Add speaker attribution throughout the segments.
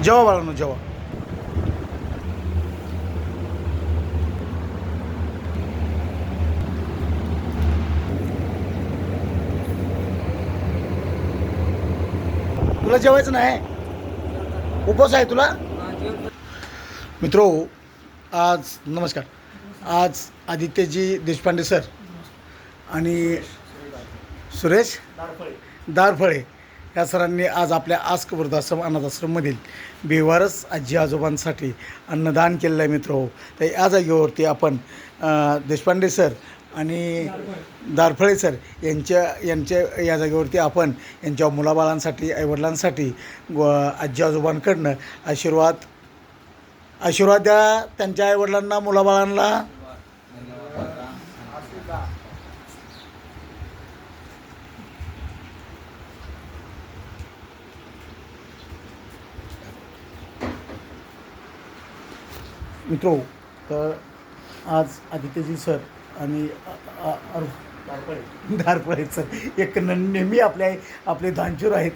Speaker 1: जेवा बाळांनो जेवा. तुला जेवायचं नाही, उपवास आहे तुला. मित्रो, आज नमस्कार. आज आदित्यजी देशपांडे सर आणि सुरेश दारफळे या सरांनी आज आपल्या आस्क वृद्धाश्रम अनाथाश्रममधील बेवारस आजी आजोबांसाठी अन्नदान केलेलं आहे. मित्रो, तर या जागेवरती आपण देशपांडे सर आणि दारफळे सर यांच्या या जागेवरती आपण यांच्या मुलाबाळांसाठी आईवडिलांसाठी आजी आजोबांकडनं आशीर्वाद द्या त्यांच्या आईवडिलांना, मुलाबाळांना. मित्रो, तर आज आदित्यजी सर आणि दारफळे सर एक नेहमी आपले दानशूर आहेत.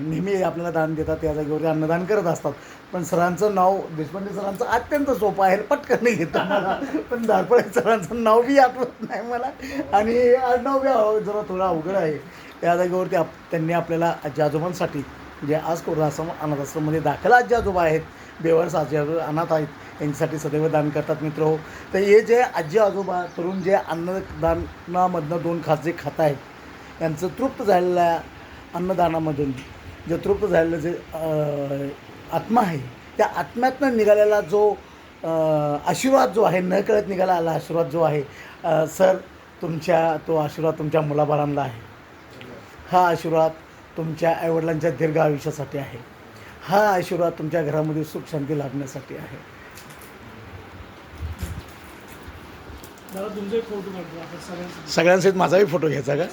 Speaker 1: नेहमी आपल्याला दान देतात, त्या जागेवरती अन्नदान करत असतात. पण सरांचं नाव देशपांडे सरांचं अत्यंत सोपं आहे, पटकन नाही घेतं मला. पण दारफळे सरांचं नाव बी आठवत नाही मला, आणि नाव बी जरा थोडं अवघड आहे. त्या जागेवरती त्यांनी आपल्याला आजी आजोबांसाठी, जे आज वृद्धाश्रम अनाथाश्रममध्ये दाखल आजी आजोबा आहेत, बेवारस आजी आजोबा अनाथ आहेत, यांच्यासाठी सदैव दान करतात. मित्र, तर हे जे आजी आजोबा तरुण जे अन्नदानामधनं 2 घास जे खात आहेत, यांचं तृप्त झालेल्या अन्नदानामधून जे तृप्त झालेलं जे आत्मा आहे, त्या आत्म्यातनं निघालेला जो आशीर्वाद जो आहे, न कळत निघालेला आशीर्वाद जो आहे, सर तो आशीर्वाद तुमच्या मुलाबाळांना आहे. हा आशीर्वाद तुमच्या आईवडिलांच्या दीर्घ आयुष्यासाठी आहे. हा आशीर्वाद तुमच्या घरामध्ये सुख शांती लाभण्यासाठी आहे. सगळ्यांसहित माझाही फोटो घ्यायचा का?